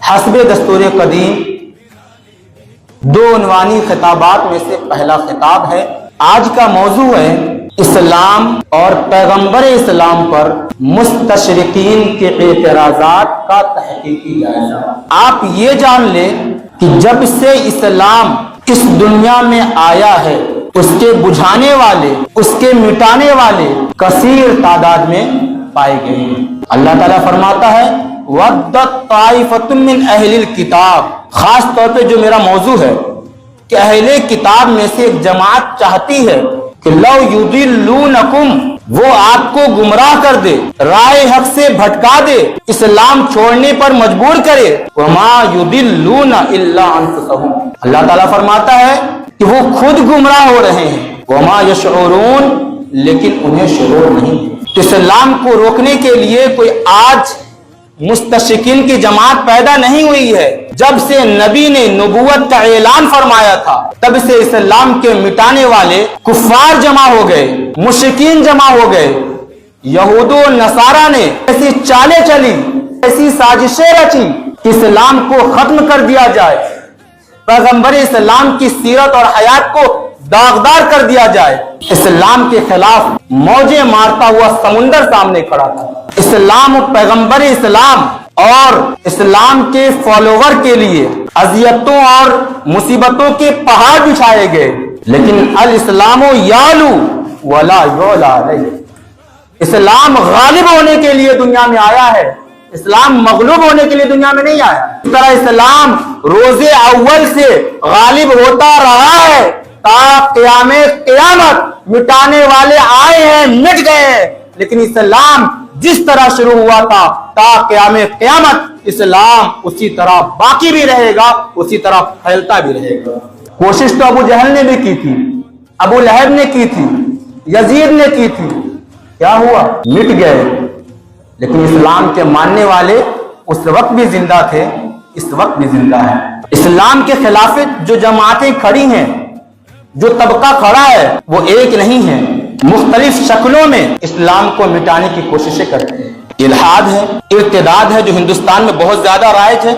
حسب دستور قدیم دو عنوانی خطابات میں سے پہلا خطاب ہے۔ آج کا موضوع ہے اسلام اور پیغمبر اسلام پر مستشرقین کے اعتراضات کا تحقیقی جائزہ۔ آپ یہ جان لیں کہ جب سے اسلام اس دنیا میں آیا ہے اس کے بجھانے والے، اس کے مٹانے والے کثیر تعداد میں پائے گئے ہیں۔ اللہ تعالیٰ فرماتا ہے وَدَّتْ طَائِفَةٌ مِّنْ أَهْلِ الْكِتَابِ، خاص طور پہ جو میرا موضوع ہے کہ اہل کتاب میں سے ایک جماعت چاہتی ہے کہ لَوْ يُضِلُّونَكُمْ، وہ آپ کو گمراہ کر دے، رائے حق سے بھٹکا دے، اسلام چھوڑنے پر مجبور کرے۔ وَمَا يُضِلُّونَ إِلَّا أَنفُسَهُمْ، اللہ تعالیٰ فرماتا ہے کہ وہ خود گمراہ ہو رہے ہیں۔ وَمَا يَشْعُرُونَ، لیکن انہیں شعور نہیں۔ اسلام کو روکنے کے لیے کوئی آج مستشرقین کی جماعت پیدا نہیں ہوئی ہے۔ جب سے نبی نے نبوت کا اعلان فرمایا تھا تب سے اسلام کے مٹانے والے کفار جمع ہو گئے، مشرکین جمع ہو گئے۔ یہود و نصارہ نے ایسی چالیں چلی، ایسی سازشیں رچی کہ اسلام کو ختم کر دیا جائے، پیغمبر اسلام کی سیرت اور حیات کو داغدار کر دیا جائے۔ اسلام کے خلاف موجیں مارتا ہوا سمندر سامنے کھڑا تھا۔ اسلام و پیغمبر اسلام اور اسلام کے فالوور کے لیے اذیتوں اور مصیبتوں کے پہاڑ بچھائے گئے، لیکن الاسلام یعلو ولا یعلی علیہ، اسلام غالب ہونے کے لیے دنیا میں آیا ہے، اسلام مغلوب ہونے کے لیے دنیا میں نہیں آیا۔ اس طرح اسلام روز اول سے غالب ہوتا رہا ہے تا قیام قیامت۔ مٹانے والے آئے ہیں، مٹ گئے ہیں، لیکن اسلام جس طرح شروع ہوا تھا تا قیام قیامت اسلام اسی طرح باقی بھی رہے گا، اسی طرح پھیلتا بھی رہے گا۔ کوشش تو ابو جہل نے بھی کی تھی، ابو لہب نے کی تھی، یزید نے کی تھی، کیا ہوا؟ مٹ گئے۔ لیکن اسلام کے ماننے والے اس وقت بھی زندہ تھے، اس وقت بھی زندہ ہیں۔ اسلام کے خلاف جو جماعتیں کھڑی ہیں، جو طبقہ کھڑا ہے، وہ ایک نہیں ہے، مختلف شکلوں میں اسلام کو مٹانے کی کوششیں کرتے ہیں۔ الحاد ہے، ارتداد ہے جو ہندوستان میں بہت زیادہ رائج ہے،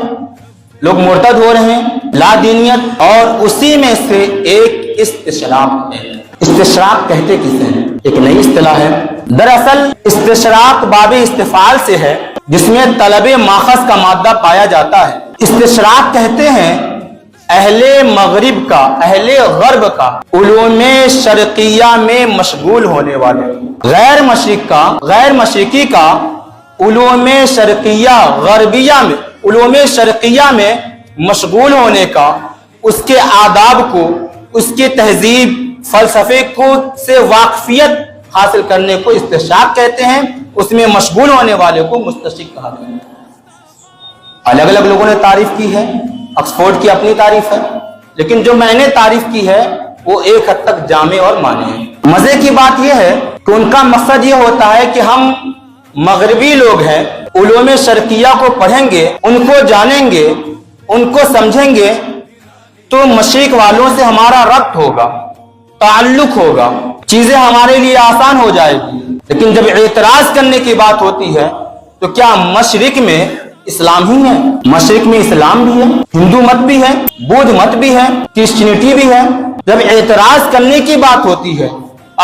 لوگ مرتد ہو رہے ہیں، لا دینیت، اور اسی میں سے ایک استشراق ہے۔ استشراق کہتے کسے ہیں؟ ایک نئی اصطلاح ہے۔ دراصل استشراق باب استفعال سے ہے جس میں طلب ماخذ کا مادہ پایا جاتا ہے۔ استشراق کہتے ہیں اہل مغرب کا، اہل غرب کا علوم شرقیہ میں مشغول ہونے والے، غیر مشرقی کا علوم شرقیہ غربیہ میں، علوم شرقیہ میں مشغول ہونے کا، اس کے آداب کو، اس کی تہذیب، فلسفے کو سے واقفیت حاصل کرنے کو استشراق کہتے ہیں۔ اس میں مشغول ہونے والے کو مستشرق کہا جاتا ہے۔ الگ الگ لوگوں نے تعریف کی ہے، آکسفورڈ کی اپنی تعریف ہے، لیکن جو میں نے تعریف کی ہے وہ ایک حد تک جامع اور معنی ہے۔ مزے کی بات یہ ہے کہ ان کا مقصد یہ ہوتا ہے کہ ہم مغربی لوگ ہیں، علوم شرقیہ کو پڑھیں گے، ان کو جانیں گے، ان کو سمجھیں گے تو مشرق والوں سے ہمارا ربط ہوگا، تعلق ہوگا، چیزیں ہمارے لیے آسان ہو جائے گی۔ لیکن جب اعتراض کرنے کی بات ہوتی ہے تو کیا مشرق میں اسلام ہی ہے؟ مشرق میں اسلام بھی ہے، ہندو مت بھی ہے، بدھ مت بھی ہے، کرسچینٹی بھی ہے۔ جب اعتراض کرنے کی بات ہوتی ہے،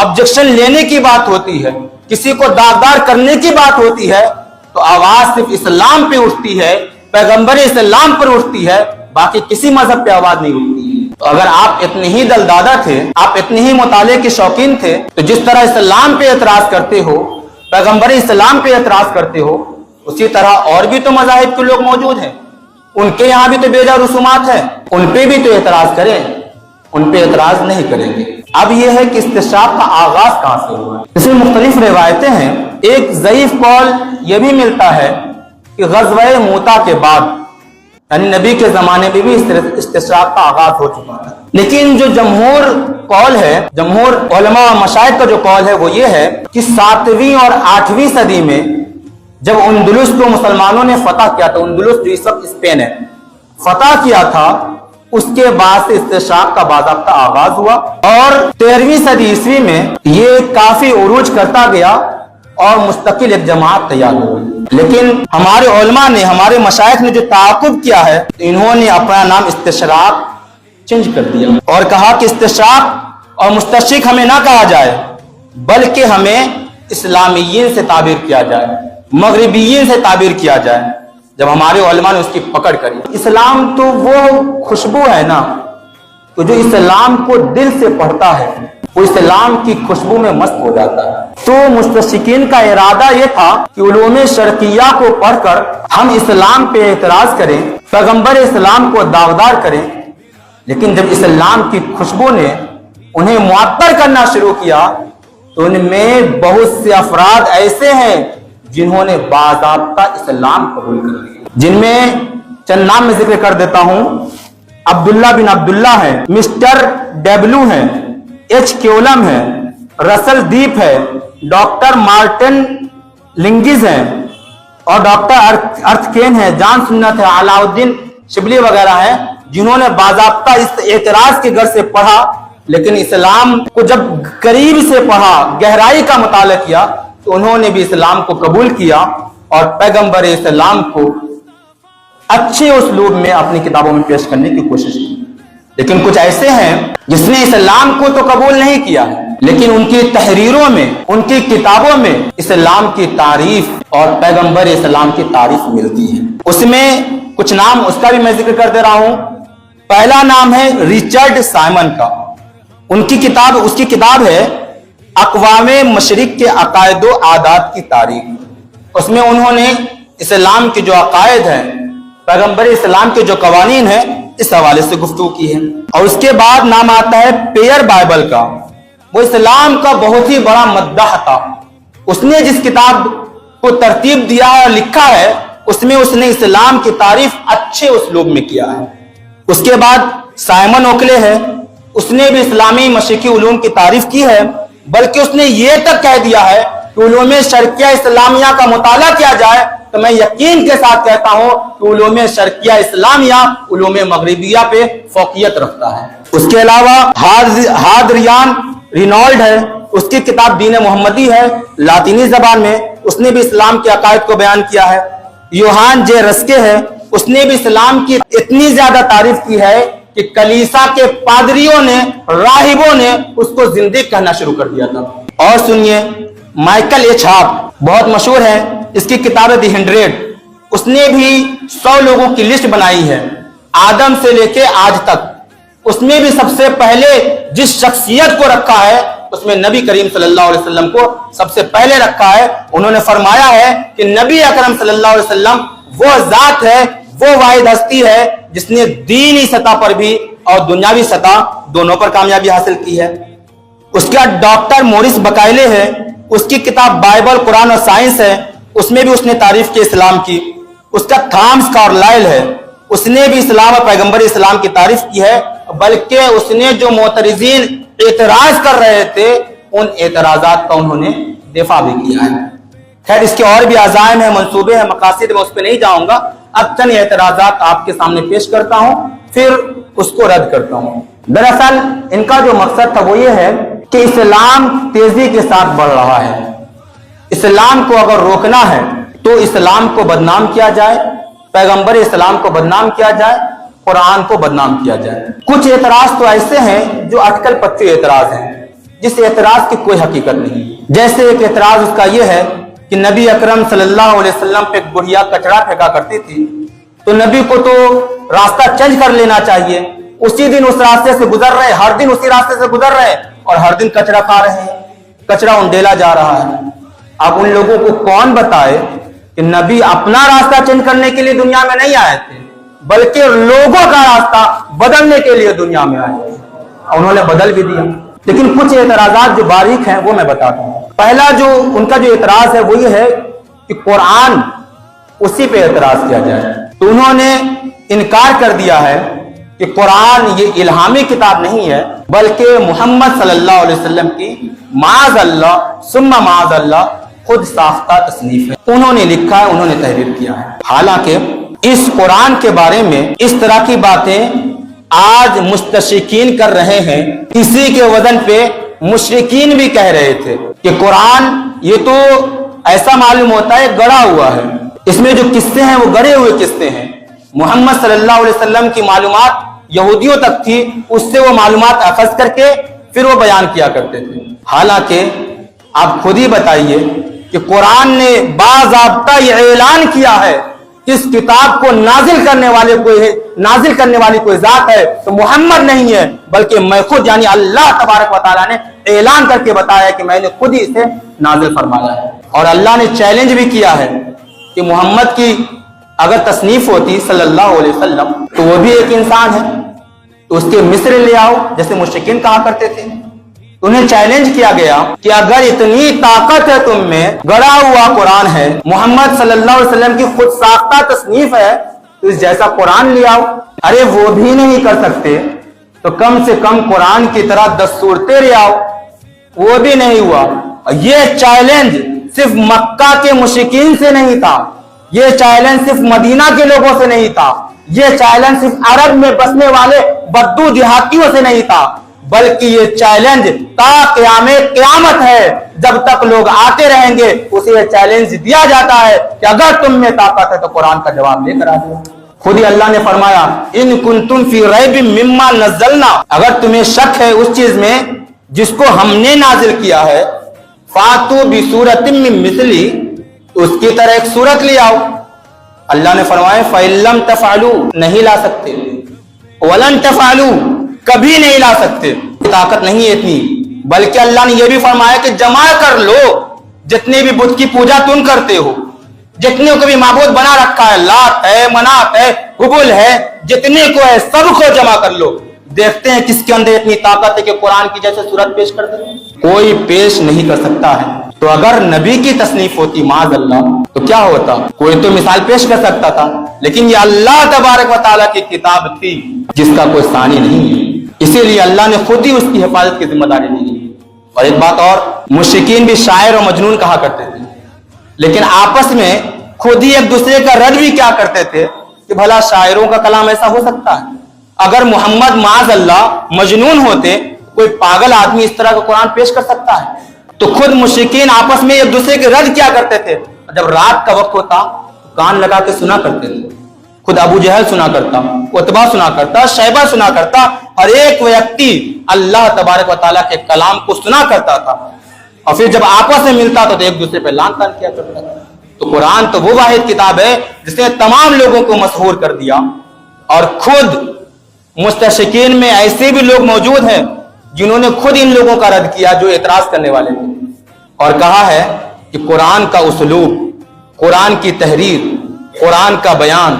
آبجیکشن لینے کی بات ہوتی ہے، کسی کو داغدار کرنے کی بات ہوتی ہے تو آواز صرف اسلام پہ اٹھتی ہے، پیغمبر اسلام پر اٹھتی ہے، باقی کسی مذہب پہ آواز نہیں اٹھتی ہے۔ تو اگر آپ اتنے ہی دلدادہ تھے، آپ اتنے ہی مطالعے کے شوقین تھے، تو جس طرح اسلام پہ اعتراض کرتے ہو، پیغمبر اسلام پہ اعتراض کرتے ہو، اسی طرح اور بھی تو مذاہب کے لوگ موجود ہیں، ان کے یہاں بھی تو بیجا رسومات ہیں، ان پہ بھی تو اعتراض کریں، ان پہ اعتراض نہیں کریں گے۔ اب یہ ہے کہ استشراق کا آغاز کہاں سے ہوا ہے؟ اس میں مختلف روایتیں ہیں۔ ایک ضعیف قول یہ بھی ملتا ہے کہ غزوہ موتا کے بعد، یعنی نبی کے زمانے میں بھی استشراق کا آغاز ہو چکا ہے۔ لیکن جو جمہور قول ہے، جمہور علماء و مشائخ کا جو قول ہے وہ یہ ہے کہ 7ویں اور 8ویں صدی میں جب اندلس کو مسلمانوں نے فتح کیا تھا، اندلس جو اس وقت اسپین ہے، فتح کیا تھا، اس کے بعد سے استشراق کا باضابطہ آغاز ہوا، اور 13ویں صدی عیسوی میں یہ کافی عروج کرتا گیا، اور مستقل ایک جماعت تیار ہو گئی. لیکن ہمارے علماء نے، ہمارے مشائخ نے جو تعاقب کیا ہے، انہوں نے اپنا نام استشراق چینج کر دیا اور کہا کہ استشراق اور مستشرق ہمیں نہ کہا جائے، بلکہ ہمیں اسلامیین سے تعبیر کیا جائے، مغربیین سے تعبیر کیا جائے. جب ہمارے علماء نے اس کی پکڑ کری، اسلام تو وہ خوشبو ہے نا، تو جو اسلام کو دل سے پڑھتا ہے وہ اسلام کی خوشبو میں مست ہو جاتا ہے. تو مستشرقین کا ارادہ یہ تھا کہ علوم شرقیہ کو پڑھ کر ہم اسلام پہ اعتراض کریں، پیغمبر اسلام کو داغدار کریں. لیکن جب اسلام کی خوشبو نے انہیں معطر کرنا شروع کیا تو ان میں بہت سے افراد ایسے ہیں جنہوں نے باضابطہ اسلام قبول کر لیا، جن میں چند نام میں ذکر کر دیتا ہوں. عبداللہ بن عبداللہ ہے، مسٹر ڈیبلو ہے، ایچ کیولم ہے، رسل دیپ ہے، ڈاکٹر مارٹن لنگز ہے اور ڈاکٹر ارتھکین ہے، جان سنت ہے، علاء الدین شبلی وغیرہ ہیں، جنہوں نے باضابطہ اس اعتراض کے گر سے پڑھا. لیکن اسلام کو جب قریب سے پڑھا، گہرائی کا مطالعہ کیا، تو انہوں نے بھی اسلام کو قبول کیا اور پیغمبر اسلام کو اچھے اسلوب میں اپنی کتابوں میں پیش کرنے کی کوشش کی. لیکن کچھ ایسے ہیں جس نے اسلام کو تو قبول نہیں کیا ہے، لیکن ان کی تحریروں میں، ان کی کتابوں میں اسلام کی تعریف اور پیغمبر اسلام کی تعریف ملتی ہے. اس میں کچھ نام اس کا بھی میں ذکر کر دے رہا ہوں. پہلا نام ہے ریچرڈ سائمن کا. اس کی کتاب ہے اقوام مشرق کے عقائد و عادات کی تاریخ. اس میں انہوں نے اسلام کے جو عقائد ہیں، پیغمبر اسلام کے جو قوانین ہیں، اس حوالے سے گفتگو کی ہے. اور اس کے بعد نام آتا ہے پیئر بائبل کا. وہ اسلام کا بہت ہی بڑا مداح تھا. اس نے جس کتاب کو ترتیب دیا ہے اور لکھا ہے، اس میں اس نے اسلام کی تعریف اچھے اسلوب میں کیا ہے. اس کے بعد سائمن اوکلے ہے. اس نے بھی اسلامی مشرقی علوم کی تعریف کی ہے، بلکہ اس نے یہ تک کہہ دیا ہے کہ علوم شرقیہ اسلامیہ کا مطالعہ کیا جائے تو میں یقین کے ساتھ کہتا ہوں کہ علوم شرقیہ اسلامیہ علوم مغربیہ پہ فوقیت رکھتا ہے. اس کے علاوہ ہادریان رینالڈ ہے. اس کی کتاب دین محمدی ہے، لاطینی زبان میں. اس نے بھی اسلام کے عقائد کو بیان کیا ہے. یوہان جے رسکے ہے. اس نے بھی اسلام کی اتنی زیادہ تعریف کی ہے کہ کلیسا کے پادریوں نے، راہبوں نے اس کو زندیق کہنا شروع کر دیا تھا. اور سنیے، مائیکل ایچ ہارپ بہت مشہور ہے. اس کی کتاب ہے دی 100. اس نے بھی 100 لوگوں کی لسٹ بنائی ہے آدم سے لے کے آج تک. اس میں بھی سب سے پہلے جس شخصیت کو رکھا ہے، اس میں نبی کریم صلی اللہ علیہ وسلم کو سب سے پہلے رکھا ہے. انہوں نے فرمایا ہے کہ نبی اکرم صلی اللہ علیہ وسلم وہ ذات ہے، وہ واحد ہستی ہے جس نے دینی سطح پر بھی اور دنیاوی سطح دونوں پر کامیابی حاصل کی ہے. اس کا ڈاکٹر مورس بکائلے ہے. اس کی کتاب بائبل، قرآن اور سائنس ہے. اس میں بھی اس نے تعریف کی اسلام کی. اس کا تھامس کارلائل ہے. اس نے بھی اسلام اور پیغمبر اسلام کی تعریف کی ہے، بلکہ اس نے جو معترضین اعتراض کر رہے تھے ان اعتراضات کا انہوں نے دفاع بھی کیا ہے. خیر، اس کے اور بھی عزائم ہیں، منصوبے ہیں، مقاصد، میں اس پہ نہیں جاؤں گا. اب چند اعتراضات آپ کے سامنے پیش کرتا ہوں، پھر اس کو رد کرتا ہوں. دراصل ان کا جو مقصد تھا وہ یہ ہے کہ اسلام تیزی کے ساتھ بڑھ رہا ہے. اسلام کو اگر روکنا ہے تو اسلام کو بدنام کیا جائے، پیغمبر اسلام کو بدنام کیا جائے، قرآن کو بدنام کیا جائے. کچھ اعتراض تو ایسے ہیں جو اٹکل پچے اعتراض ہیں، جس اعتراض کی کوئی حقیقت نہیں. جیسے ایک اعتراض اس کا یہ ہے کہ نبی اکرم صلی اللہ علیہ وسلم پہ ایک بڑھیا کچڑا پھینکا کرتی تھی، تو نبی کو تو راستہ چینج کر لینا چاہیے. اسی دن اس راستے سے گزر رہے، ہر دن اسی راستے سے گزر رہے اور ہر دن کچڑا کھا رہے ہیں، کچڑا انڈیلا جا رہا ہے. اب ان لوگوں کو کون بتائے کہ نبی اپنا راستہ چینج کرنے کے لیے دنیا میں نہیں آئے تھے، بلکہ لوگوں کا راستہ بدلنے کے لیے دنیا میں آئے تھے. انہوں نے بدل بھی دیا. لیکن کچھ اعتراضات جو باریک ہیں وہ میں بتاتا ہوں. پہلا جو ان کا جو اعتراض ہے وہ یہ ہے کہ قرآن، اسی پہ اعتراض کیا جائے. تو انہوں نے انکار کر دیا ہے کہ قرآن یہ الہامی کتاب نہیں ہے، بلکہ محمد صلی اللہ علیہ وسلم کی معاذ اللہ ثم معاذ اللہ خود ساختہ تصنیف ہے. انہوں نے لکھا ہے، انہوں نے تحریر کیا ہے. حالانکہ اس قرآن کے بارے میں اس طرح کی باتیں آج مستشرقین کر رہے ہیں. اسی کے وزن پہ مشرکین بھی کہہ رہے تھے کہ قرآن یہ تو ایسا معلوم ہوتا ہے گڑا ہوا ہے. اس میں جو قصے ہیں وہ گڑے ہوئے قصے ہیں. محمد صلی اللہ علیہ وسلم کی معلومات یہودیوں تک تھی, اس سے وہ معلومات اخذ کر کے پھر وہ بیان کیا کرتے تھے. حالانکہ آپ خود ہی بتائیے کہ قرآن نے باضابطہ یہ اعلان کیا ہے کہ اس کتاب کو نازل کرنے والی کوئی ذات ہے تو محمد نہیں ہے, بلکہ میں خود یعنی اللہ تبارک و تعالیٰ نے اعلان کر کے بتایا کہ میں نے خود ہی اسے نازل فرمایا ہے. اور اللہ نے چیلنج بھی کیا ہے کہ محمد کی اگر تصنیف ہوتی صلی اللہ علیہ وسلم تو وہ بھی ایک انسان ہے, تو اس کے مصر لے آؤ جیسے مشرکین کہا کرتے تھے. انہیں چیلنج کیا گیا کہ اگر اتنی طاقت ہے تم میں, گڑا ہوا قرآن ہے, محمد صلی اللہ علیہ وسلم کی خود ساختہ تصنیف ہے, تو اس جیسا قرآن لے آؤ. ارے وہ بھی نہیں کر سکتے تو کم سے کم قرآن کی طرح 10 صورتیں لے آؤ, وہ بھی نہیں ہوا. یہ چیلنج صرف مکہ کے مشرکین سے نہیں تھا, یہ چیلنج صرف مدینہ کے لوگوں سے نہیں تھا, یہ چیلنج صرف عرب میں بسنے والے بدو دیہاتیوں سے نہیں تھا, بلکہ یہ چیلنج تا قیامت ہے, جب تک لوگ آتے رہیں گے اسے یہ چیلنج دیا جاتا ہے کہ اگر تم میں طاقت ہے تو قرآن کا جواب لے کر آ جاؤ. خود ہی اللہ نے فرمایا ان کنتم فی ریب مما نزلنا, اگر تمہیں شک ہے اس چیز میں جس کو ہم نے نازل کیا ہے, فاتو بسورۃ من مثلی, اس کی طرح ایک سورت لے آؤ. اللہ نے فرمایا فَإِن لَّمْ تَفْعَلُوا, نہیں لا سکتے, وَلَن تَفْعَلُوا, کبھی نہیں لا سکتے, طاقت نہیں ہے اتنی. بلکہ اللہ نے یہ بھی فرمایا کہ جمع کر لو جتنے بھی بت کی پوجا تم کرتے ہو, جتنے کو بھی معبود بنا رکھا ہے, لات ہے, منات ہے, حبل ہے, جتنے کو ہے سب کو جمع کر لو. دیکھتے ہیں کس کے اندر اتنی طاقت ہے کہ قرآن کی جیسے سورت پیش کر دے. کوئی پیش نہیں کر سکتا ہے. تو اگر نبی کی تصنیف ہوتی معاذ اللہ تو کیا ہوتا, کوئی تو مثال پیش کر سکتا تھا, لیکن یہ اللہ تبارک و تعالیٰ کی کتاب تھی جس کا کوئی ثانی نہیں ہے, اسی لیے اللہ نے خود ہی اس کی حفاظت کی ذمہ داری لی. اور ایک بات اور, مشرکین بھی شاعر و مجنون کہا کرتے تھے, لیکن آپس میں خود ہی ایک دوسرے کا رد بھی کیا کرتے تھے کہ بھلا شاعروں کا کلام ایسا ہو سکتا ہے. اگر محمد معاذ اللہ مجنون ہوتے, کوئی پاگل آدمی اس طرح کا قرآن پیش کر سکتا ہے؟ تو خود مشرکین آپس میں ایک دوسرے کے رد کیا کرتے تھے. جب رات کا وقت ہوتا کان لگا کے سنا کرتے تھے. خود ابو جہل سنا کرتا, عتبہ سنا کرتا, شیبہ سنا کرتا, ہر ایک ویکتی اللہ تبارک و تعالیٰ کے کلام کو سنا کرتا تھا, اور پھر جب آپس میں ملتا تھا تو ایک دوسرے پہ لعن طعن کیا کرتا تھا. تو قرآن تو وہ واحد کتاب ہے جس نے تمام لوگوں کو مسحور کر دیا. اور خود مستشرقین میں ایسے بھی لوگ موجود ہیں جنہوں نے خود ان لوگوں کا رد کیا جو اعتراض کرنے والے تھے, اور کہا ہے کہ قرآن کا اسلوب, قرآن کی تحریر, قرآن کا بیان,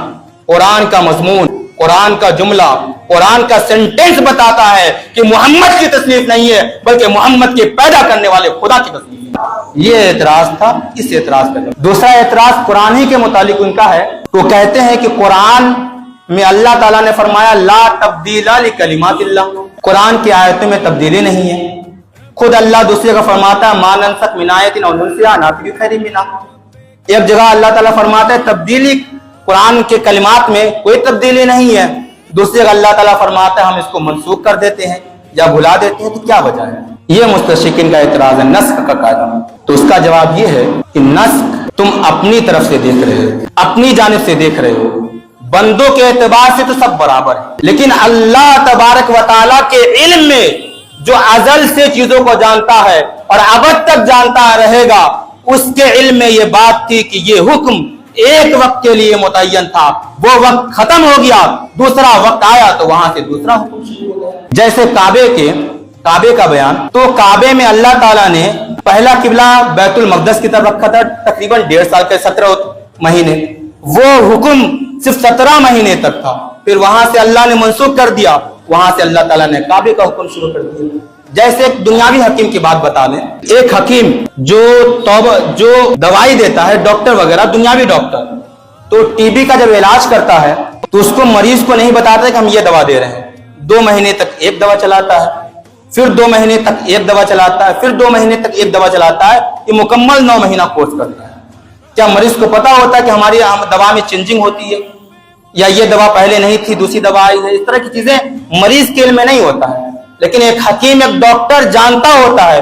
قرآن کا مضمون, قرآن کا جملہ, قرآن کا سینٹینس بتاتا ہے کہ محمد کی تصنیف نہیں ہے بلکہ محمد کے پیدا کرنے والے خدا کی تصنیف ہے. یہ اعتراض تھا, اس اعتراض کا. دوسرا اعتراض قرآن ہی کے متعلق ان کا ہے. وہ کہتے ہیں کہ قرآن میں اللہ تعالیٰ نے فرمایا لا تبدیل لکلمات اللہ, قرآن کی آیتوں میں تبدیلی نہیں ہے. خود اللہ دوسری کا فرماتا ہے ما ننسخ من آیۃ او ننسیھا نأتی بخیر منھا. ایک جگہ اللہ تعالیٰ فرماتا ہے تبدیلی قرآن کے کلمات میں کوئی تبدیلی نہیں ہے, دوسری جگہ اللہ تعالیٰ فرماتا ہے ہم اس کو منسوخ کر دیتے ہیں یا بھلا دیتے ہیں. تو کیا وجہ ہے؟ یہ مستشرقین کا اعتراض ہے نسخ کا قاعدہ. تو اس کا جواب یہ ہے کہ نسخ تم اپنی طرف سے دیکھ رہے ہو, اپنی جانب سے دیکھ رہے ہو, بندوں کے اعتبار سے تو سب برابر ہے, لیکن اللہ تبارک و تعالیٰ کے علم میں جو ازل سے چیزوں کو جانتا ہے اور ابد تک جانتا رہے گا, اس کے علم میں یہ بات تھی کہ یہ حکم ایک وقت کے لیے متعین تھا, وہ وقت ختم ہو گیا, دوسرا وقت آیا تو وہاں سے دوسرا حکم شروع ہو گیا. جیسے کعبے کا بیان, تو کعبے میں اللہ تعالیٰ نے پہلا قبلہ بیت المقدس کی طرف رکھا تھا تقریباً 1.5 سال کے 17 مہینے, وہ حکم صرف 17 مہینے تک تھا, پھر وہاں سے اللہ نے منسوخ کر دیا, وہاں سے اللہ تعالیٰ نے کعبے کا حکم شروع کر دیا. جیسے ایک دنیاوی حکیم کی بات بتا دیں, ایک حکیم جو دوائی دیتا ہے, ڈاکٹر وغیرہ, دنیاوی ڈاکٹر, تو ٹی بی کا جب علاج کرتا ہے تو اس کو مریض کو نہیں بتاتا کہ ہم یہ دوا دے رہے ہیں. 2 مہینے تک ایک دوا چلاتا ہے, پھر 2 مہینے تک ایک دوا چلاتا ہے, پھر 2 مہینے تک ایک دوا چلاتا ہے, یہ مکمل 9 مہینہ کورس کرتا ہے. کیا مریض کو پتا ہوتا ہے کہ ہماری دوا میں چینجنگ ہوتی ہے, یا یہ دوا پہلے نہیں تھی دوسری دوا آئی ہے؟ اس طرح کی چیزیں مریض کے علم میں نہیں ہوتا ہے, لیکن ایک حکیم, ایک ڈاکٹر جانتا ہوتا ہے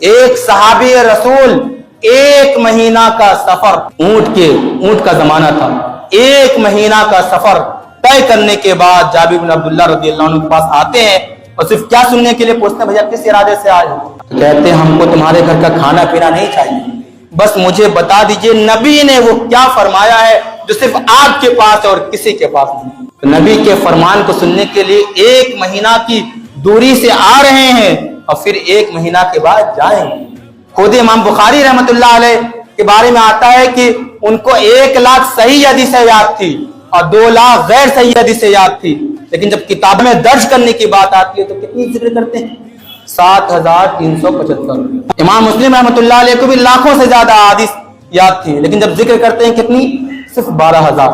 ایک صحابی رسول 1 مہینہ کا سفر، اونٹ کا زمانہ تھا، 1 مہینہ کا سفر طے کرنے کے بعد جابر بن عبداللہ رضی اللہ عنہ کے پاس آتے ہیں اور صرف کیا سننے کے لیے پوچھتے ہیں، بھیا کس ارادے سے آئے ہو؟ کہتے ہیں ہم کو تمہارے گھر کا کھانا پینا نہیں چاہیے، بس مجھے بتا دیجئے نبی نے وہ کیا فرمایا ہے جو صرف آپ کے پاس ہے اور کسی کے پاس نہیں۔ تو نبی کے فرمان کو سننے کے لیے 1 مہینہ کی دوری سے آ رہے ہیں اور پھر 1 مہینہ کے بعد جائیں گے۔ خود امام بخاری رحمت اللہ علیہ کے بارے میں آتا ہے کہ ان کو 1 لاکھ صحیح حدیثیں یاد تھی اور 2 لاکھ غیر صحیح حدیثیں یاد تھی، لیکن جب کتاب میں درج کرنے کی بات آتی ہے تو کتنی ذکر کرتے ہیں؟ 7375۔ امام مسلم رحمت اللہ علیہ کو بھی لاکھوں سے زیادہ حدیث یاد تھی، لیکن جب ذکر کرتے ہیں کتنی؟ صرف 12000۔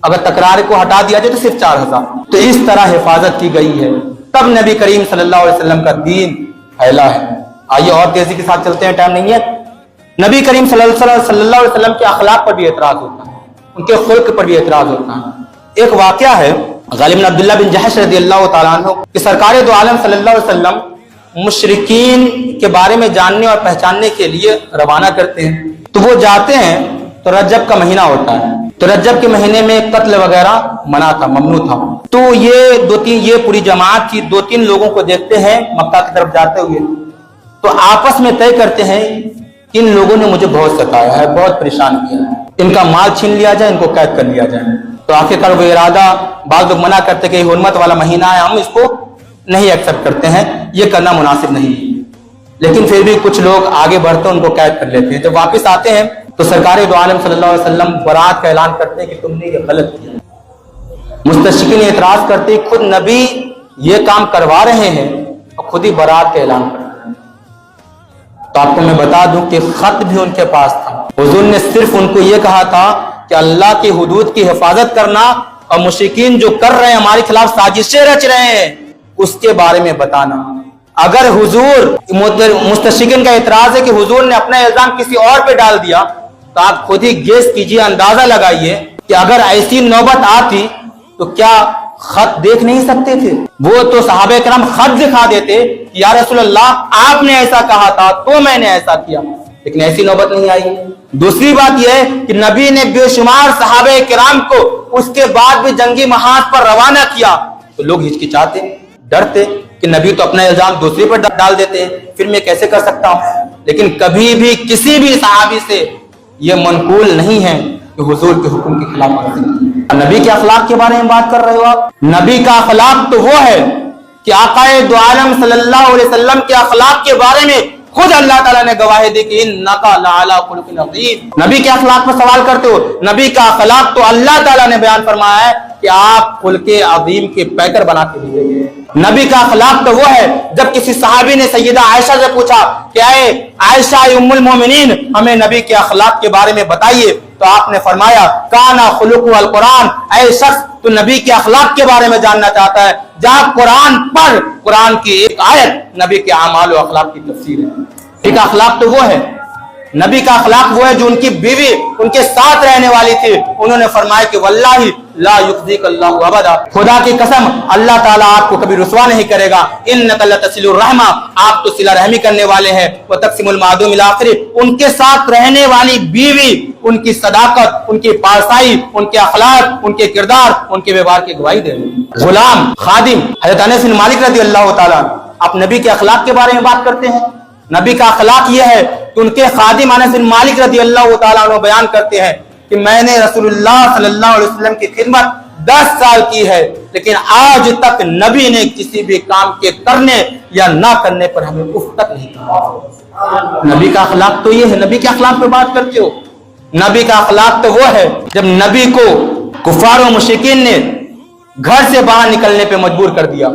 اگر تکرار کو ہٹا دیا جائے تو صرف 4000۔ تو اس طرح حفاظت کی گئی ہے، تب نبی کریم صلی اللہ علیہ وسلم کا دین پھیلا ہے۔ آئیے اور تیزی کے ساتھ چلتے ہیں، ٹائم نہیں ہے۔ نبی کریم صلی اللہ علیہ وسلم کے اخلاق پر بھی اعتراض ہوتا ہے، ان کے خلق پر بھی اعتراض ہوتا ہے۔ ایک واقعہ ہے غالب بن عبداللہ بن جحش رضی اللہ تعالیٰ عنہ کہ سرکار دو عالم صلی اللہ علیہ وسلم مشرکین کے بارے میں جاننے اور پہچاننے کے لیے روانہ کرتے ہیں۔ تو وہ جاتے ہیں تو رجب کا مہینہ ہوتا ہے، تو رجب کے مہینے میں قتل وغیرہ منع تھا، ممنوع تھا۔ تو یہ پوری جماعت کی 2-3 لوگوں کو دیکھتے ہیں مکہ کی طرف جاتے ہوئے، تو آپس میں طے کرتے ہیں کہ ان لوگوں نے مجھے بہت ستایا ہے، بہت پریشان کیا ہے، ان کا مال چھین لیا جائے، ان کو قید کر لیا جائے۔ تو آخرکار وہ ارادہ، بعض لوگ منع کرتے کہ یہ حرمت والا مہینہ ہے، ہم اس کو نہیں ایکسپٹ کرتے ہیں، یہ کرنا مناسب نہیں ہے، لیکن پھر بھی کچھ لوگ آگے بڑھتے ہیں، ان کو قید کر لیتے ہیں۔ جب واپس آتے ہیں تو سرکار دو عالم صلی اللہ علیہ وسلم برات کا اعلان کرتے ہیں کہ تم نے یہ غلط کیا۔ مستشرقین اعتراض کرتے خود نبی یہ کام کروا رہے ہیں اور خود ہی برات کا اعلان کرتے ہیں۔ تو آپ کو میں بتا دوں کہ خط بھی ان کے پاس تھا، حضور نے صرف ان کو یہ کہا تھا کہ اللہ کی حدود کی حفاظت کرنا اور مشرکین جو کر رہے ہیں ہمارے خلاف سازشیں رچ رہے ہیں اس کے بارے میں بتانا۔ اگر حضور، مستشرقین کا اعتراض ہے کہ حضور نے اپنا الزام کسی اور پہ ڈال دیا، تو آپ خود ہی گیس کیجئے، اندازہ لگائیے کہ اگر ایسی نوبت آتی تو کیا خط دیکھ نہیں سکتے تھے؟ وہ تو صحابہ کرام خط دکھا دیتے کہ یا رسول اللہ آپ نے ایسا کہا تھا تو میں نے ایسا کیا، لیکن ایسی نوبت نہیں آئی۔ دوسری بات یہ ہے کہ نبی نے بے شمار صحابہ کرام کو اس کے بعد بھی جنگی محاذ پر روانہ کیا، تو لوگ ہچکچاتے، ڈرتے کہ نبی تو اپنا الزام دوسرے پر ڈال دیتے ہیں، پھر میں کیسے کر سکتا ہوں۔ لیکن کبھی بھی کسی بھی صحابی سے یہ منقول نہیں ہے کہ حضور کے حکم کے خلاف ورزی۔ نبی کے اخلاق کے بارے میں بات کر رہے ہو آپ، نبی کا اخلاق تو وہ ہے کہ آقا دو عالم صلی اللہ علیہ وسلم کے اخلاق کے بارے میں خود اللہ تعالیٰ نے گواہی دی کہ انک لعلی خلق عظیم۔ نبی کے اخلاق پر سوال کرتے ہو، نبی کا اخلاق تو اللہ تعالیٰ نے بیان فرمایا ہے کہ آپ خلق عظیم کے پیکر بنا کے دیے گئے۔ نبی کا اخلاق تو وہ ہے جب کسی صحابی نے سیدہ عائشہ سے پوچھا کہ اے عائشہ ام المومنین ہمیں نبی کے اخلاق کے بارے میں بتائیے، تو آپ نے فرمایا کانا خلقہ القرآن، اے شخص تو نبی کے اخلاق کے بارے میں جاننا چاہتا ہے، جا قرآن پڑھ، قرآن کی ایک آیت نبی کے اعمال و اخلاق کی تفسیر ہے۔ ٹھیک، اخلاق تو وہ ہے، نبی کا اخلاق وہ ہے جو ان کی بیوی ان کے ساتھ رہنے والی تھی، انہوں نے فرمایا کہ واللہ لا یخزیک اللہ ابدا، خدا کی قسم اللہ تعالیٰ آپ کو کبھی رسوا نہیں کرے گا، انک لتصل الرحمہ، آپ تو صلہ رحمی کرنے والے ہیں، وتقسم المعدوم الی آخرہ، ان کے ساتھ رہنے والی بیوی ان کی صداقت، ان کی پارسائی، ان کے اخلاق، ان کے کردار، ان کے ویوہار کی گواہی دے رہے ہیں۔ غلام، خادم، حضرت انس بن مالک رضی اللہ تعالیٰ آپ نبی کے اخلاق کے بارے میں بات کرتے ہیں۔ نبی کا اخلاق یہ ہے کہ ان کے خادم انس بن مالک رضی اللہ تعالیٰ عنہ بیان کرتے ہیں کہ میں نے رسول اللہ صلی اللہ علیہ وسلم کی خدمت 10 سال کی ہے، لیکن آج تک نبی نے کسی بھی کام کے کرنے یا نہ کرنے پر ہمیں اف تک نہیں کہا۔ نبی کا اخلاق تو یہ ہے، نبی کے اخلاق پہ بات کرتے ہو، نبی کا اخلاق تو وہ ہے جب نبی کو کفار و مشرکین نے گھر سے باہر نکلنے پہ مجبور کر دیا،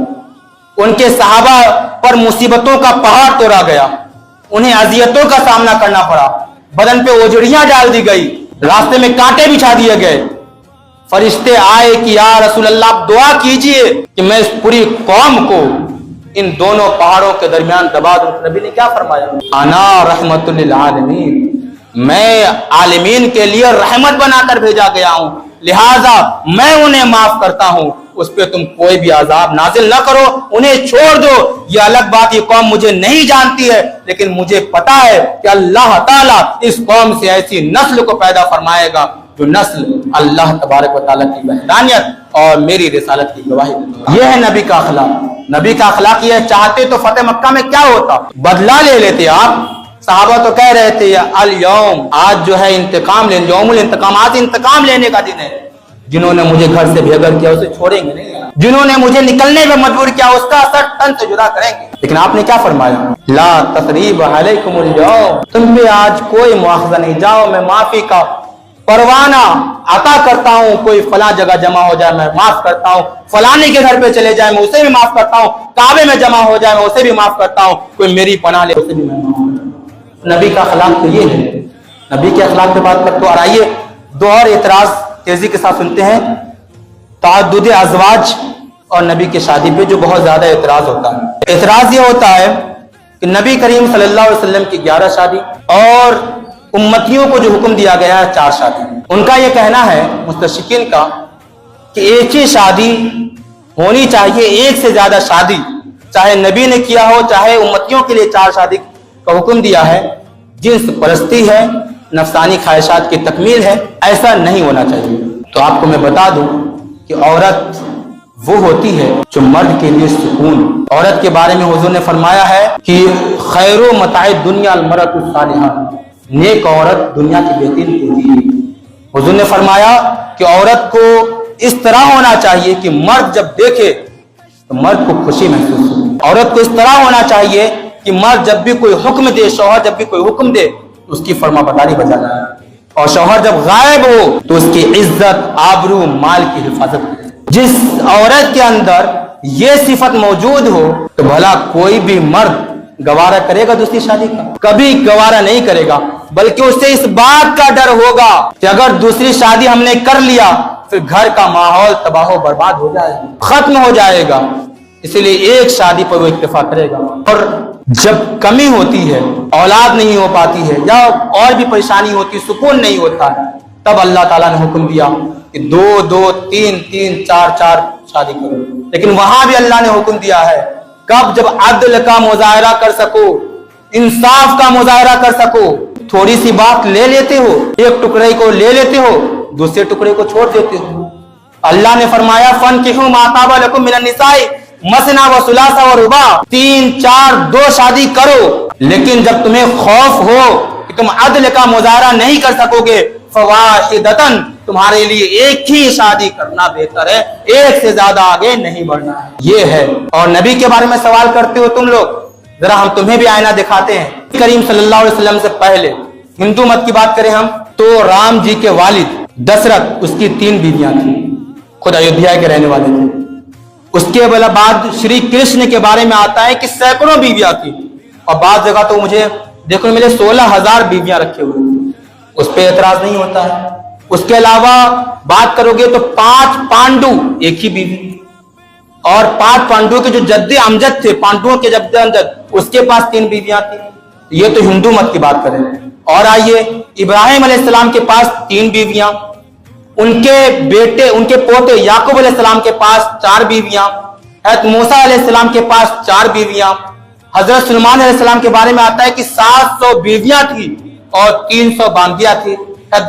ان کے صحابہ پر مصیبتوں کا پہاڑ توڑا گیا، انہیں اذیتوں کا سامنا کرنا پڑا، بدن پہ اوجڑیاں ڈال دی گئی، راستے میں کانٹے بچھا دیے گئے، فرشتے آئے کہ یا رسول اللہ آپ دعا کیجئے کہ میں اس پوری قوم کو ان دونوں پہاڑوں کے درمیان دبا دوں۔ نبی نے کیا فرمایا؟ انا رحمت للعالمین، میں عالمین کے لیے رحمت بنا کر بھیجا گیا ہوں، لہذا میں انہیں معاف کرتا ہوں، اس پہ تم کوئی بھی عذاب نازل نہ کرو, انہیں چھوڑ دو. یہ الگ بات, یہ قوم مجھے نہیں جانتی ہے, لیکن مجھے پتا ہے کہ اللہ تعالیٰ اس قوم سے ایسی نسل کو پیدا فرمائے گا جو نسل اللہ تبارک و تعالیٰ کی وحدانیت اور میری رسالت کی گواہی. یہ ہے نبی کا اخلاق. نبی کا اخلاق یہ ہے, چاہتے تو فتح مکہ میں کیا ہوتا, بدلہ لے لیتے آپ. صحابہ تو کہہ رہے تھے الیوم, آج جو ہے انتقام لیں, یوم الانتقام, آج انتقام لینے کا دن ہے. جنہوں نے مجھے گھر سے بے گھر کیا اسے چھوڑیں گے نہیں, جنہوں نے مجھے نکلنے میں مجبور کیا اس کا اثر تن سے جدا کریں گے. لیکن آپ نے کیا فرمایا, لا تثریب علیکم اليوم, تم پہ آج کوئی مواخذہ نہیں, جاؤ میں معافی کا پروانہ عطا کرتا ہوں. کوئی فلاں جگہ جمع ہو جائے میں معاف کرتا ہوں, فلانے کے گھر پہ چلے جائے میں اسے بھی معاف کرتا ہوں, کعبے میں جمع ہو جائے میں اسے بھی معاف کرتا ہوں, کوئی میری پناہ لے اسے بھی میں معاف کرتا ہوں. نبی کا اخلاق تو یہ ہے. نبی کے اخلاق پہ بات کرتے. اور آئیے دو اور اعتراض تیزی کے ساتھ سنتے ہیں. تعدد ازواج اور نبی کی شادی پہ جو بہت زیادہ اعتراض ہوتا ہے. اعتراض یہ ہوتا ہے کہ نبی کریم صلی اللہ علیہ وسلم کی 11 شادی اور امتیوں کو جو حکم دیا گیا ہے 4 شادی. ان کا یہ کہنا ہے مستشرقین کا کہ ایک ہی شادی ہونی چاہیے, ایک سے زیادہ شادی چاہے نبی نے کیا ہو چاہے امتیوں کے لیے 4 شادی کا حکم دیا ہے, جنس پرستی ہے, نفسانی خواہشات کی تکمیل ہے, ایسا نہیں ہونا چاہیے. تو آپ کو میں بتا دوں کہ عورت وہ ہوتی ہے جو مرد کے لیے سکون. عورت کے بارے میں حضور نے فرمایا ہے کہ خیر و متاع دنیا المرأۃ الصالحہ, نیک عورت دنیا کی بہترین پونجی ہے. حضور نے فرمایا کہ عورت کو اس طرح ہونا چاہیے کہ مرد جب دیکھے تو مرد کو خوشی محسوس ہو. عورت کو اس طرح ہونا چاہیے کہ مرد جب بھی کوئی حکم دے, شوہر جب بھی کوئی حکم دے تو اس کی فرما برداری بجانا ہے, اور شوہر جب غائب ہو تو اس کی عزت, آبرو, مال کی حفاظت کرے. جس عورت کے اندر یہ صفت موجود ہو تو بھلا کوئی بھی مرد گوارا کرے گا دوسری شادی کا؟ کبھی گوارا نہیں کرے گا, بلکہ اسے اس بات کا ڈر ہوگا کہ اگر دوسری شادی ہم نے کر لیا پھر گھر کا ماحول تباہ و برباد ہو جائے گا, ختم ہو جائے گا. اسی لیے ایک شادی پر وہ اکتفا کرے گا. اور جب کمی ہوتی ہے, اولاد نہیں ہو پاتی ہے یا اور بھی پریشانی ہوتی, سکون نہیں ہوتا ہے, تب اللہ تعالیٰ نے حکم دیا کہ 2 2 3 3 4 4 شادی کرو. لیکن وہاں بھی اللہ نے حکم دیا ہے کب, جب عدل کا مظاہرہ کر سکو, انصاف کا مظاہرہ کر سکو. تھوڑی سی بات لے لیتے ہو, ایک ٹکڑے کو لے لیتے ہو, دوسرے ٹکڑے کو چھوڑ دیتے ہو. اللہ نے فرمایا فَانْكِحُوا مَا طَابَ لَكُم مِّنَ النِّسَاءِ مَثْنَىٰ وَثُلَاثَ وَرُبَاعَ, 3 4 2 شادی کرو. لیکن جب تمہیں خوف ہو کہ تم عدل کا مظاہرہ نہیں کر سکو گے, فَوَاحِدَةً, تمہارے لیے ایک ہی شادی کرنا بہتر ہے, ایک سے زیادہ آگے نہیں بڑھنا ہے. یہ ہے. اور نبی کے بارے میں سوال کرتے ہو تم لوگ, ذرا ہم تمہیں بھی آئینہ دکھاتے ہیں. کریم صلی اللہ علیہ وسلم سے پہلے ہندو مت کی بات کریں ہم تو رام جی کے والد دشرت, اس کی 3 بیویاں تھیں, خود ایودھیا کے رہنے والے تھے. اس کے بعد شری کرشن کے بارے میں آتا ہے کہ سینکڑوں بیویاں تھیں, اور بعض جگہ تو مجھے دیکھنے ملے 16,000 بیویاں رکھے ہوئے تھے. اس پہ اعتراض نہیں ہوتا ہے. اس کے علاوہ بات کرو گے تو 5 پانڈو, ایک ہی بیوی, اور 5 پانڈو کے جو جد امجد تھے, پانڈوؤں کے جد امجد, اس کے پاس 3 بیویاں تھیں. یہ تو ہندو مت کی بات کریں. اور آئیے ابراہیم علیہ السلام کے پاس 3 بیویاں, ان کے بیٹے, ان کے پوتے یعقوب علیہ السلام کے پاس 4 بیویاں, حضرت موسیٰ علیہ السلام کے پاس 4 بیویاں. حضرت سلیمان علیہ السلام کے بارے میں آتا ہے کہ 700 بیویاں تھیں اور 300 باندیاں تھیں.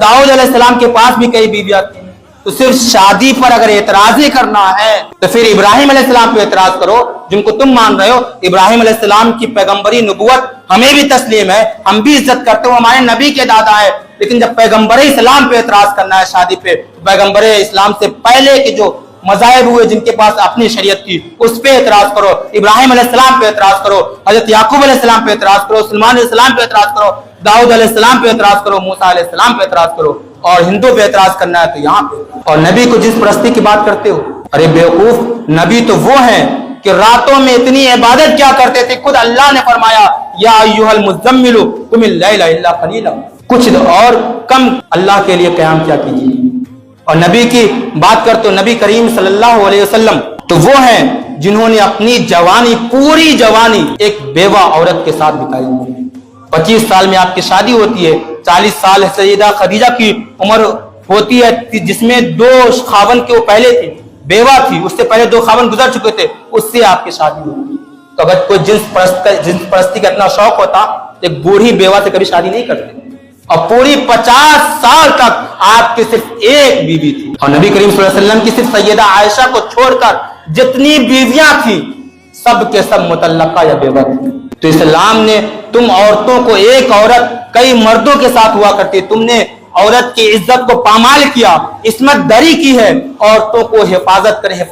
داؤد علیہ السلام کے پاس بھی کئی بیویاں تھیں. تو صرف شادی پر اگر اعتراض ہی کرنا ہے تو پھر ابراہیم علیہ السلام پہ اعتراض کرو, جن کو تم مان رہے ہو. ابراہیم علیہ السلام کی پیغمبری نبوت ہمیں بھی تسلیم ہے, ہم بھی عزت کرتے ہو, ہمارے نبی کے دادا ہے. لیکن جب پیغمبر اسلام پہ اعتراض کرنا ہے شادی پہ, پیغمبر اسلام سے پہلے کے جو مذاہب ہوئے جن کے پاس اپنی شریعت تھی اس پہ اعتراض کرو. ابراہیم علیہ السلام پہ اعتراض کرو, حضرت یعقوب علیہ السلام پہ اعتراض کرو, سلیمان علیہ السلام پہ اعتراض کرو, داؤد علیہ السلام پہ اعتراض کرو, موسیٰ علیہ السلام پہ اعتراض کرو. اور ہندو پہ اعتراض کرنا ہے تو یہاں پہ. اور نبی کو جس پرستی کی بات کرتے ہو, ارے بیوقوف, نبی تو وہ ہیں کہ راتوں میں اتنی عبادت کیا کرتے تھے. خود اللہ نے فرمایا یا ایھا المزمل قم اللیل الا قلیلا, کچھ اور کم اللہ کے لیے قیام کیا کیجیے. اور نبی کی بات کر تو نبی کریم صلی اللہ علیہ وسلم تو وہ ہیں جنہوں نے اپنی جوانی, پوری جوانی ایک بیوہ عورت کے ساتھ بتائی. 25 سال میں آپ کی شادی ہوتی ہے, 40 سال سیدہ خدیجہ کی عمر ہوتی ہے جس میں 2 خاون کے وہ پہلے تھے, بیوہ تھی, اس سے پہلے 2 خاوند گزر چکے تھے, اس سے آپ کی شادی ہوئی. تو اگر کوئی جنس پرستی کا اتنا شوق ہوتا تو ایک بوڑھی بیوہ سے کبھی شادی نہیں کرتے. اور پوری 50 سال تک آپ کی صرف ایک بیوی تھی, اور نبی کریم صلی اللہ علیہ وسلم کی صرف سیدہ عائشہ کو چھوڑ کر جتنی بیویاں تھیں سب کے سب مطلقہ یا بیوہ تھی. تو اسلام نے تم عورتوں کو, ایک عورت کئی مردوں کے ساتھ ہوا کرتی, تم نے عورت کی عزت کو پامال کیا, عصمت دری کی ہے, عورتوں کو حفاظت کرے,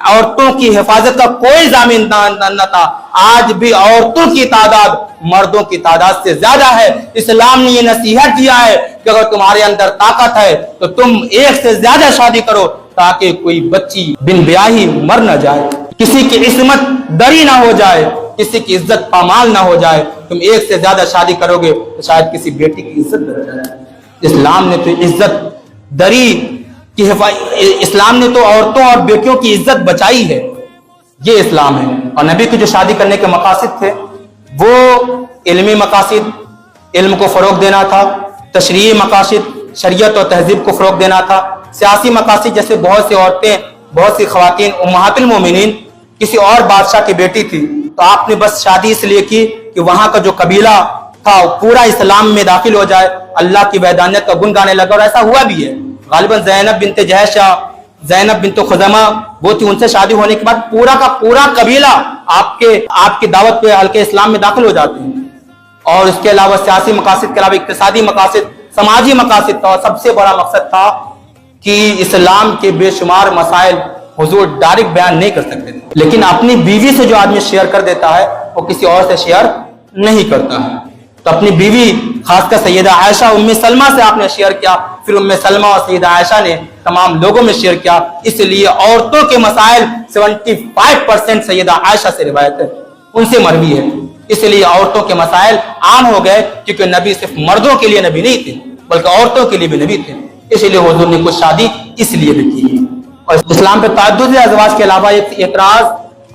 عورتوں کی حفاظت کا کوئی ضامن نہ تھا. آج بھی عورتوں کی تعداد مردوں کی تعداد سے زیادہ ہے. اسلام نے یہ نصیحت دیا ہے کہ اگر تمہارے اندر طاقت ہے تو تم ایک سے زیادہ شادی کرو تاکہ کوئی بچی بن بیاہی مر نہ جائے, کسی کی عصمت دری نہ ہو جائے, کسی کی عزت پامال نہ ہو جائے. تم ایک سے زیادہ شادی کرو گے تو شاید کسی بیٹی کی عزت بڑھ جائے. اسلام نے تو عزت دری کی اسلام نے تو عورتوں اور بیٹیوں کی عزت بچائی ہے, یہ اسلام ہے. اور نبی کے جو شادی کرنے کے مقاصد تھے وہ علمی مقاصد, علم کو فروغ دینا تھا, تشریعی مقاصد, شریعت اور تہذیب کو فروغ دینا تھا, سیاسی مقاصد جیسے بہت سی عورتیں, بہت سی خواتین امہات المومنین کسی اور بادشاہ کی بیٹی تھی تو آپ نے بس شادی اس لیے کی کہ وہاں کا جو قبیلہ تھا پورا اسلام میں داخل ہو جائے, اللہ کی وحدانیت کا گن گانے لگا, اور ایسا ہوا بھی ہے. غالباً زینب بنت جہش, زینب بنت خزیمہ وہ تھی, ان سے شادی ہونے کے بعد پورا کا پورا قبیلہ آپ کی دعوت پہ حلقے اسلام میں داخل ہو جاتے ہیں. اور اس کے علاوہ سیاسی مقاصد کے علاوہ اقتصادی مقاصد, سماجی مقاصد تھا, اور سب سے بڑا مقصد تھا کہ اسلام کے بے شمار مسائل حضور ڈائریکٹ بیان نہیں کر سکتے تھے, لیکن اپنی بیوی سے جو آدمی شیئر کر دیتا ہے وہ کسی اور سے شیئر نہیں کرتا ہے. تو اپنی بیوی خاص کر سیدہ عائشہ ام سلمہ سے آپ نے شیئر کیا, پھر ام سلمہ اور سیدہ عائشہ نے تمام لوگوں میں شیئر کیا. اس لیے عورتوں کے مسائل 75% سیدہ عائشہ سے روایت ہے, ان سے مروی ہے. اس لیے عورتوں کے مسائل عام ہو گئے کیونکہ نبی صرف مردوں کے لیے نبی نہیں تھے بلکہ عورتوں کے لیے بھی نبی تھے. اس لیے حضور نے کچھ شادی اس لیے بھی کی. اور اسلام پہ تعدد ازواج کے علاوہ ایک اعتراض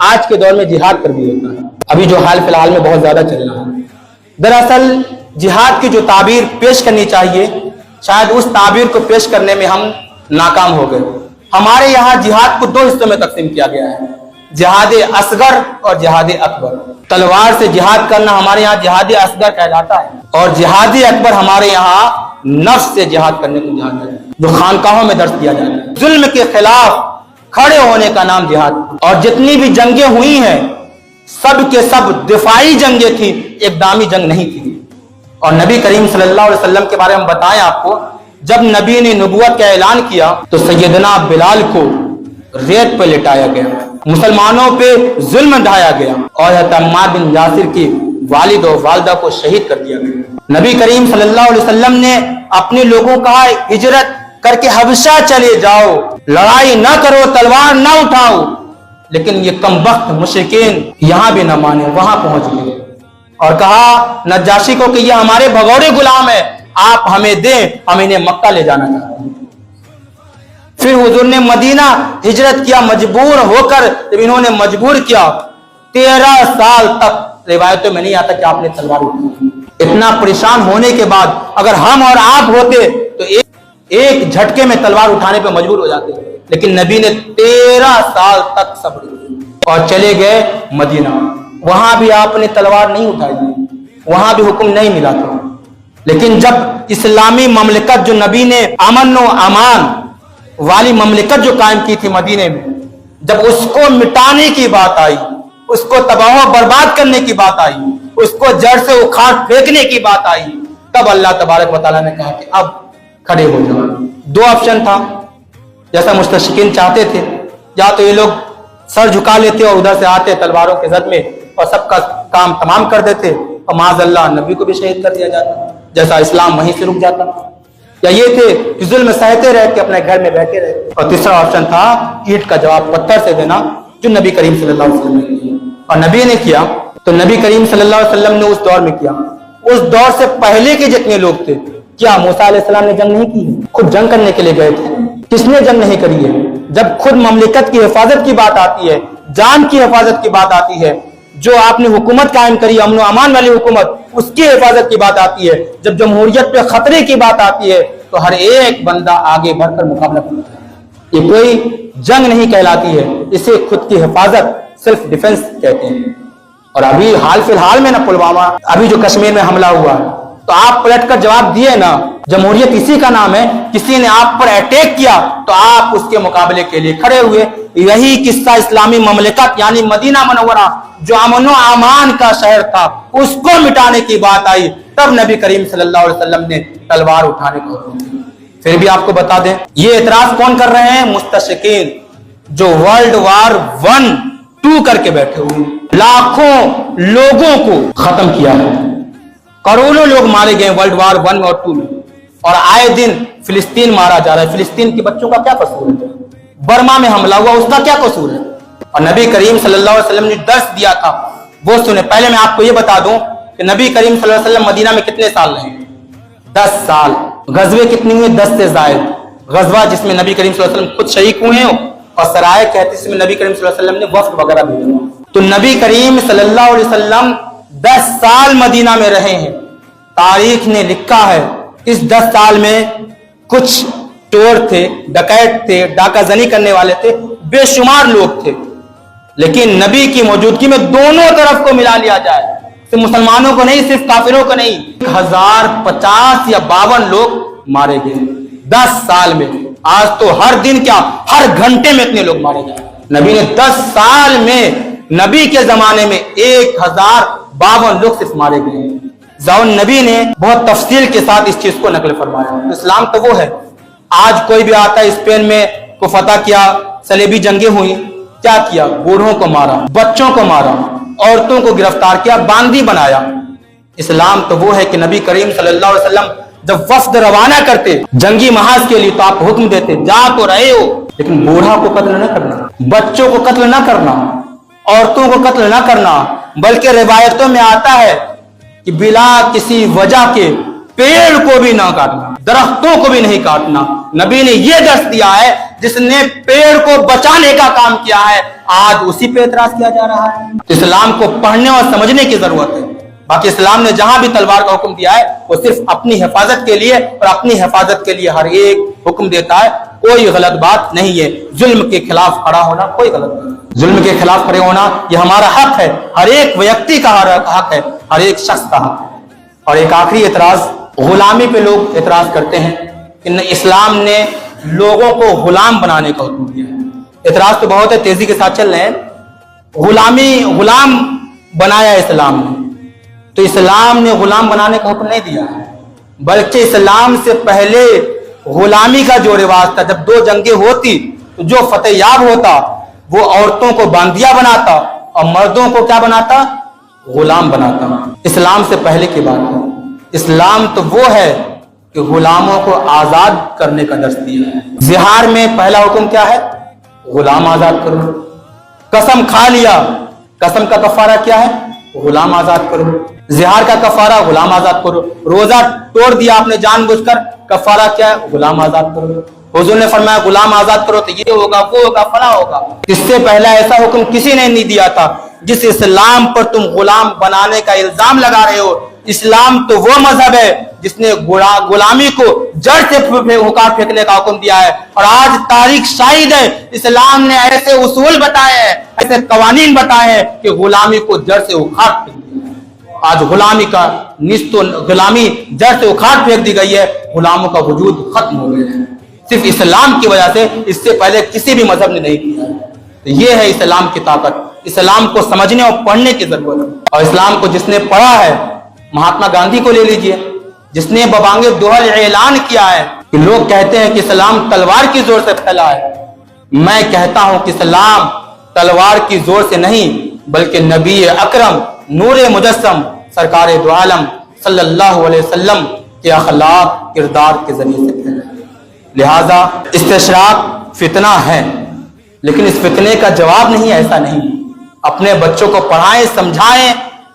آج کے دور میں جہاد پر بھی ہوتا ہے, ابھی جو حال فی الحال میں بہت زیادہ چل رہا ہے. دراصل جہاد کی جو تعبیر پیش کرنی چاہیے شاید اس تعبیر کو پیش کرنے میں ہم ناکام ہو گئے. ہمارے یہاں جہاد کو 2 حصوں میں تقسیم کیا گیا ہے, جہاد اصغر اور جہاد اکبر. تلوار سے جہاد کرنا ہمارے یہاں جہاد اصغر کہلاتا ہے, اور جہاد اکبر ہمارے یہاں نفس سے جہاد کرنے کو جہاد ہے جو خانقاہوں میں درس دیا جاتا ہے. ظلم کے خلاف کھڑے ہونے کا نام جہاد. اور جتنی بھی جنگیں ہوئی ہیں سب کے سب دفاعی جنگیں تھیں, ایک دامی جنگ نہیں تھی. اور نبی کریم صلی اللہ علیہ وسلم کے بارے میں بتائیں آپ کو, جب نبی نے نبوت کا اعلان کیا تو سیدنا بلال کو ریت پہ لٹایا گیا, مسلمانوں پہ ظلم ڈھایا گیا, اور حضرت عمار بن یاسر کی والد و والدہ کو شہید کر دیا گیا. نبی کریم صلی اللہ علیہ وسلم نے اپنے لوگوں کو کہا ہجرت کر کے حبشہ چلے جاؤ, لڑائی نہ کرو, تلوار نہ اٹھاؤ. لیکن یہ کم وقت مشرکین یہاں بھی نہ مانے, وہاں پہنچ گئے اور کہا نجاشی کو کہ یہ ہمارے بھگوڑے غلام ہیں, آپ ہمیں دیں, ہم انہیں مکہ لے جانا چاہتے ہیں. پھر حضور نے مدینہ ہجرت کیا مجبور ہو کر. جب انہوں نے مجبور کیا 13 سال تک روایتوں میں نہیں آتا کہ آپ نے تلوار اٹھائی. اتنا پریشان ہونے کے بعد اگر ہم اور آپ ہوتے تو ایک جھٹکے میں تلوار اٹھانے پہ مجبور ہو جاتے, لیکن نبی نے 13 سال تک صبر کیا اور چلے گئے مدینہ. وہاں بھی آپ نے تلوار نہیں اٹھائی, وہاں بھی حکم نہیں ملا تھا. لیکن جب اسلامی مملکت جو نبی نے امن و امان والی مملکت جو قائم کی تھی مدینے میں, جب اس کو مٹانے کی بات آئی, اس کو تباہ و برباد کرنے کی بات آئی, اس کو جڑ سے اکھاڑ پھینکنے کی بات آئی, تب اللہ تبارک و تعالیٰ نے کہا کہ اب کھڑے ہو جاؤ. 2 آپشن تھا, جیسا مستشرقین چاہتے تھے, یا تو یہ لوگ سر جھکا لیتے اور ادھر سے آتے تلواروں کے زد میں اور سب کا کام تمام کر دیتے, اور معاذ اللہ نبی کو بھی شہید کر دیا جاتا, جیسا اسلام وہیں سے رک جاتا. یا یہ تھے کہ ظلم سہتے رہ کے اپنے گھر میں بیٹھے رہے. اور تیسرا آپشن تھا اینٹ کا جواب پتھر سے دینا, جو نبی کریم صلی اللہ علیہ وسلم نے کیا. اور نبی نے کیا تو نبی کریم صلی اللہ علیہ وسلم نے اس دور میں کیا. اس دور سے پہلے کے جتنے لوگ تھے, کیا موسیٰ علیہ السلام نے جنگ نہیں کی؟ خود جنگ کرنے کے لیے گئے تھے. کس نے جنگ نہیں کری ہے؟ جب خود مملکت کی حفاظت کی بات آتی ہے, جان کی حفاظت کی بات آتی ہے, جو آپ نے حکومت قائم کری امن و امان والی حکومت, اس کی حفاظت کی بات آتی ہے, جب جمہوریت پہ خطرے کی بات آتی ہے, تو ہر ایک بندہ آگے بڑھ کر مقابلہ کرتا ہے. یہ کوئی جنگ نہیں کہلاتی ہے، اسے خود کی حفاظت سیلف ڈیفenس کہتے ہیں۔ اور ابھی حال فی الحال میں نا پلوامہ، ابھی جو کشمیر میں حملہ ہوا ہے، تو آپ پلٹ کر جواب دیے نا، جمہوریت اسی کا نام ہے، کسی نے آپ پر اٹیک کیا تو آپ اس کے مقابلے کے لیے کھڑے ہوئے۔ یہی قصہ اسلامی مملکت یعنی مدینہ منورہ جو امن و امان کا شہر تھا، اس کو مٹانے کی بات آئی، تب نبی کریم صلی اللہ علیہ وسلم نے تلوار اٹھانے کا حکم دیا۔ پھر بھی آپ کو بتا دیں، یہ اعتراض کون کر رہے ہیں؟ مستشرقین، جو ورلڈ وار 1 2 کر کے بیٹھے ہوئے، لاکھوں لوگوں کو ختم کیا ہے، کروڑوں لوگ مارے گئے ورلڈ وار 1 اور 2 میں، اور آئے دن فلسطین مارا جا رہا ہے۔ فلسطین کے بچوں کا کیا قصور ہے؟ برما میں حملہ ہوا، اس کا کیا قصور ہے؟ اور نبی کریم صلی اللہ علیہ وسلم نے درس دیا تھا وہ سنیں۔ پہلے میں آپ کو یہ بتا دوں کہ نبی کریم صلی اللہ علیہ وسلم مدینہ میں کتنے سال رہے؟ 10 سال۔ غزوے کتنے ہوئے؟ 10 سے زائد۔ غزوہ جس میں نبی کریم صلی اللہ علیہ وسلم خود شریک ہوئے ہیں، اور سرائے کہتے ہیں جس میں نبی کریم صلی اللہ علیہ وسلم نے وفد وغیرہ بھیجا۔ تو نبی کریم صلی اللہ علیہ وسلم 10 سال مدینہ میں رہے ہیں۔ تاریخ نے لکھا ہے اس 10 سال میں کچھ چور تھے، ڈکیت تھے، ڈاکہ زنی کرنے والے تھے، بے شمار لوگ تھے، لیکن نبی کی موجودگی میں دونوں طرف کو ملا لیا جائے، صرف مسلمانوں کو نہیں، صرف کافروں کو نہیں، 1050 یا 52 لوگ مارے گئے 10 سال میں۔ آج تو ہر دن کیا، ہر گھنٹے میں اتنے لوگ مارے گئے۔ نبی نے 10 سال میں، نبی کے زمانے میں 1052 لوگ صرف مارے گئے۔ ضیاء نبی نے بہت تفصیل کے ساتھ اس چیز کو نقل فرمایا۔ اسلام تو وہ ہے، آج کوئی بھی آتا ہے اسپین میں کو فتح کیا، صلیبی جنگیں ہوئی، کیا کیا؟ بوڑھوں کو مارا، بچوں کو مارا، عورتوں کو گرفتار کیا، باندی بنایا۔ اسلام تو وہ ہے کہ نبی کریم صلی اللہ علیہ وسلم جب وفد روانہ کرتے جنگی محاذ کے لیے تو آپ حکم دیتے جا تو رہے ہو، لیکن بوڑھا کو قتل نہ کرنا، بچوں کو قتل نہ کرنا، عورتوں کو قتل نہ کرنا، بلکہ روایتوں میں آتا ہے کہ بلا کسی وجہ کے پیڑ کو بھی نہ کاٹنا، درختوں کو بھی نہیں کاٹنا۔ نبی نے یہ درس دیا ہے، جس نے پیڑ کو بچانے کا کام کیا ہے، آج اسی پہ اعتراض کیا جا رہا ہے۔ اسلام کو پڑھنے اور سمجھنے کی ضرورت ہے۔ باقی اسلام نے جہاں بھی تلوار کا حکم دیا ہے وہ صرف اپنی حفاظت کے لیے، اور اپنی حفاظت کے لیے ہر ایک حکم دیتا ہے، کوئی غلط بات نہیں ہے۔ ظلم کے خلاف کھڑا ہونا کوئی غلط نہیں، ظلم کے خلاف کھڑے ہونا یہ ہمارا حق ہے، ہر ایک ویکتی کا حق ہے، ہر ایک شخص کا حق ہے۔ اور ایک آخری اعتراض، غلامی پہ لوگ اعتراض کرتے ہیں کہ اسلام نے لوگوں کو غلام بنانے کا حکم دیا ہے۔ اعتراض تو بہت ہے، تیزی کے ساتھ چل رہے ہیں۔ غلام بنایا اسلام نے، تو اسلام نے غلام بنانے کا حکم نہیں دیا ہے، بلکہ اسلام سے پہلے غلامی کا جو رواج تھا، جب 2 جنگیں ہوتی تو جو فتح یاب ہوتا وہ عورتوں کو باندیا بناتا اور مردوں کو کیا بناتا؟ غلام بناتا۔ اسلام سے پہلے کی بات ہے۔ اسلام تو وہ ہے کہ غلاموں کو آزاد کرنے کا درس دیا ہے۔ زہار میں پہلا حکم کیا ہے؟ غلام آزاد کرو۔ قسم کھا لیا، قسم کا کفارہ کیا ہے؟ غلام آزاد کرو۔ زہار کا کفارہ غلام آزاد کرو۔ روزہ توڑ دیا آپ نے جان بوجھ کر، کفارہ کیا ہے؟ غلام آزاد کرو۔ حضور نے فرمایا غلام آزاد کرو تو یہ ہوگا، وہ ہوگا، فلاں ہوگا۔ اس سے پہلا ایسا حکم کسی نے نہیں دیا تھا۔ جس اسلام پر تم غلام بنانے کا الزام لگا رہے ہو، اسلام تو وہ مذہب ہے جس نے غلامی کو جڑ سے اکھاڑ پھینکنے کا حکم دیا ہے۔ اور آج تاریخ شاہد ہے، اسلام نے ایسے اصول بتائے ہیں، ایسے قوانین بتائے ہیں کہ غلامی کو جڑ سے اکھاڑ پھینک دیا ہے۔ آج غلامی کا غلامی جڑ سے اکھاڑ پھینک دی گئی ہے، غلاموں کا وجود ختم ہو گیا ہے، صرف اسلام کی وجہ سے۔ اس سے پہلے کسی بھی مذہب نے نہیں کیا ہے۔ تو یہ ہے اسلام کی طاقت۔ اسلام کو سمجھنے اور پڑھنے کی ضرورت ہے، اور اسلام کو جس نے پڑھا ہے، مہاتما گاندھی کو لے لیجئے، جس نے ببانگ دوحل اعلان کیا ہے کہ لوگ کہتے ہیں کہ اسلام تلوار کی زور سے پھیلا ہے، میں کہتا ہوں کہ اسلام تلوار کی زور سے نہیں بلکہ نبی اکرم نور مجسم سرکار دو عالم صلی اللہ علیہ وسلم کے اخلاق کردار کے ذریعے سے پھیلا ہے۔ لہذا استشراق فتنہ ہے، لیکن اس فتنے کا جواب نہیں، ایسا نہیں۔ اپنے بچوں کو پڑھائیں، سمجھائیں،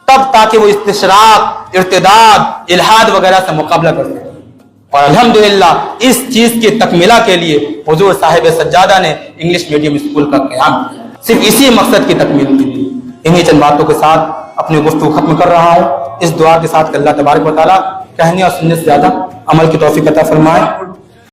تب تاکہ وہ استشراق، ارتداد، الحاد وغیرہ سے مقابلہ کر سکیں۔ اور الحمدللہ اس چیز کی تکمیلہ کے لیے حضور صاحب سجادہ نے انگلش میڈیم اسکول کا قیام کیا، صرف اسی مقصد کی تکمیل کے لیے۔ انہی چند باتوں کے ساتھ اپنی گفتگو ختم کر رہا ہوں، اس دعا کے ساتھ کہ اللہ تبارک و تعالیٰ کہنے اور سننے سے زیادہ عمل کی توفیق عطا فرمائے۔